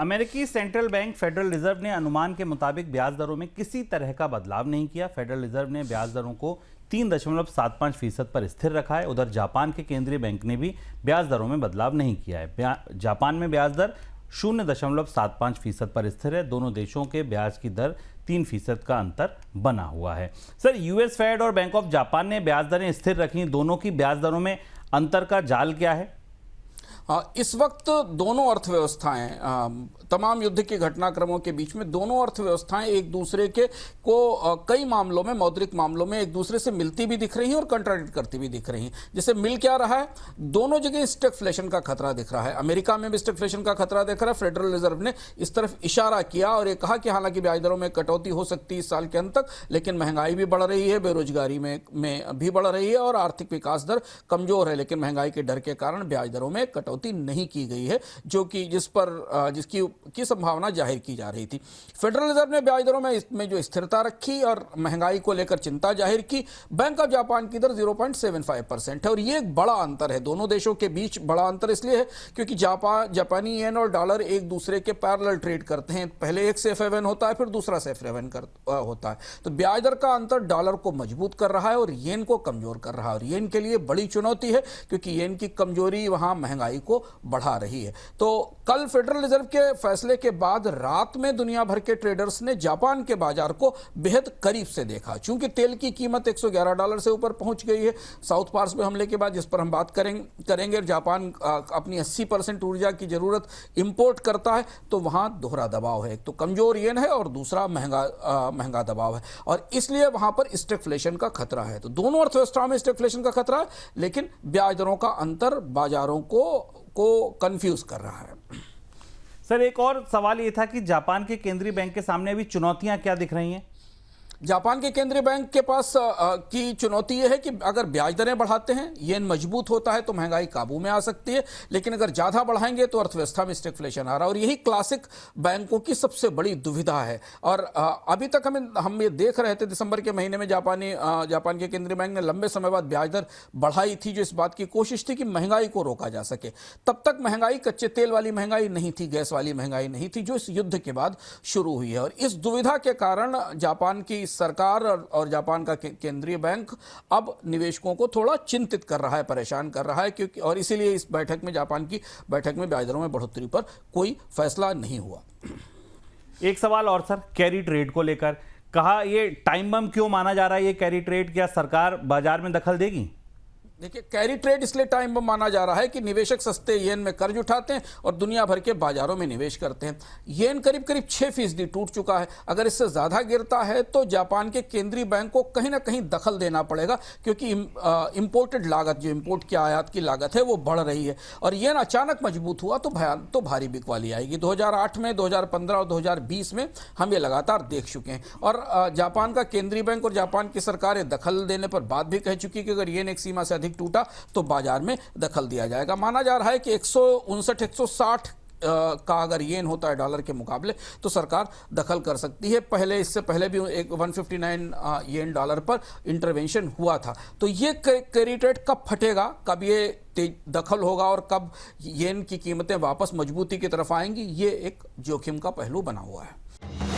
अमेरिकी central bank federal reserve ने अनुमान के मुताबिक ब्याज दरों में किसी तरह का बदलाव नहीं किया। फेडरल रिजर्व ने ब्याज दरों को 3.75% पर स्थिर रखा है। उधर जापान के केंद्रीय बैंक ने भी ब्याज दरों में बदलाव नहीं किया है। जापान में ब्याज दर 0.75% पर स्थिर है। दोनों देशों के ब्याज की दर 3% का अंतर बना हुआ है। सर, यूएस फेड और बैंक ऑफ जापान ने ब्याज दरें स्थिर रखी। दोनों की ब्याज दरों में अंतर का जाल क्या है? इस वक्त दोनों अर्थव्यवस्थाएं, तमाम युद्ध के घटनाक्रमों के बीच में दोनों अर्थव्यवस्थाएं एक दूसरे के को कई मामलों में, मौद्रिक मामलों में एक दूसरे से मिलती भी दिख रही हैं और कंट्राडिक्ट करती भी दिख रही हैं। जैसे मिल क्या रहा है, दोनों जगह स्टैगफ्लेशन का खतरा दिख रहा है। अमेरिका में भी स्टैगफ्लेशन का खतरा दिख रहा है। फेडरल रिजर्व ने इस तरफ इशारा किया और ये कहा कि हालांकि ब्याज दरों में कटौती हो सकती है इस साल के अंत तक, लेकिन महंगाई भी बढ़ रही है, बेरोजगारी में भी बढ़ रही है और आर्थिक विकास दर कमजोर है। लेकिन महंगाई के डर के कारण ब्याज दरों में कटौती नहीं की गई है, जो कि जिसकी संभावना जाहिर की जा रही थी। फेडरल रिजर्व ने ब्याज दरों में जो स्थिरता रखी और महंगाई को लेकर चिंता जाहिर की। बैंक ऑफ जापान की दर 0.75% है और ये एक बड़ा अंतर है। दोनों देशों के बीच बड़ा अंतर इसलिए है क्योंकि जापानी येन और डॉलर एक दूसरे के पैरेलल ट्रेड करते हैं। पहले एक सेफ हेवन होता है, फिर दूसरा सेफ हेवन होता है। तो ब्याज दर का अंतर डॉलर को मजबूत कर रहा है और येन को कमजोर कर रहा है और येन के लिए बड़ी चुनौती है क्योंकि येन की कमजोरी वहां महंगाई को बढ़ा रही है। तो कल फेडरल रिजर्व के फैसले के बाद रात में दुनिया भर के ट्रेडर्स ने जापान के बाजार को बेहद करीब से देखा। चूंकि तेल की कीमत $111 से ऊपर पहुंच गई है साउथ पार्स में हमले के बाद, जिस पर हम बात करेंगे। जापान अपनी 80% ऊर्जा की जरूरत इंपोर्ट करता है, तो वहां दोहरा दबाव है। एक तो कमजोर येन है और दूसरा महंगा दबाव है और इसलिए वहां पर स्टैगफ्लेशन का खतरा है। तो दोनों अर्थव्यवस्थाओं में स्टैगफ्लेशन का खतरा है, लेकिन ब्याज दरों का अंतर बाजारों को कंफ्यूज कर रहा है। सर, एक और सवाल ये था कि जापान के केंद्रीय बैंक के सामने अभी चुनौतियां क्या दिख रही हैं? जापान के केंद्रीय बैंक के पास की चुनौती यह है कि अगर ब्याज दरें बढ़ाते हैं, येन मजबूत होता है तो महंगाई काबू में आ सकती है, लेकिन अगर ज्यादा बढ़ाएंगे तो अर्थव्यवस्था में स्टैगफ्लेशन आ रहा है और यही क्लासिक बैंकों की सबसे बड़ी दुविधा है। और अभी तक हम ये देख रहे थे, दिसंबर के महीने में जापान के केंद्रीय बैंक ने लंबे समय बाद ब्याज दर बढ़ाई थी, जो इस बात की कोशिश थी कि महंगाई को रोका जा सके। तब तक महंगाई कच्चे तेल वाली महंगाई नहीं थी, गैस वाली महंगाई नहीं थी, जो इस युद्ध के बाद शुरू हुई है। और इस दुविधा के कारण जापान की सरकार और जापान का केंद्रीय बैंक अब निवेशकों को थोड़ा चिंतित कर रहा है, परेशान कर रहा है, क्योंकि और इसीलिए इस बैठक में, जापान की बैठक में ब्याज दरों में बढ़ोतरी पर कोई फैसला नहीं हुआ। एक सवाल और सर, कैरी ट्रेड को लेकर कहा, ये टाइम बम क्यों माना जा रहा है? ये कैरी ट्रेड, क्या सरकार बाजार में दखल देगी? देखिए, कैरी ट्रेड इसलिए टाइम बम माना जा रहा है कि निवेशक सस्ते येन में कर्ज उठाते हैं और दुनिया भर के बाजारों में निवेश करते हैं। येन करीब 6% टूट चुका है। अगर इससे ज्यादा गिरता है तो जापान के केंद्रीय बैंक को कहीं ना कहीं दखल देना पड़ेगा, क्योंकि इंपोर्टेड लागत, जो इंपोर्ट की आयात की लागत है, वो बढ़ रही है और येन अचानक मजबूत हुआ तो भारी बिकवाली आएगी। 2008 में, 2015 और 2020 में हम ये लगातार देख चुके हैं और जापान का केंद्रीय बैंक और जापान की सरकार दखल देने पर बात भी कह चुकी कि अगर येन एक सीमा से टूटा तो बाजार में दखल दिया जाएगा। माना जा रहा है कि 159-160 का अगर येन होता है डॉलर के मुकाबले तो सरकार दखल कर सकती है। इससे पहले भी एक 159 येन डॉलर पर इंटरवेंशन हुआ था। तो ये कैरी ट्रेड कब फटेगा, कब ये तेज दखल होगा और कब येन की कीमतें वापस मजबूती की तरफ आएंगी, ये एक जोखिम का पहलू बना हुआ है।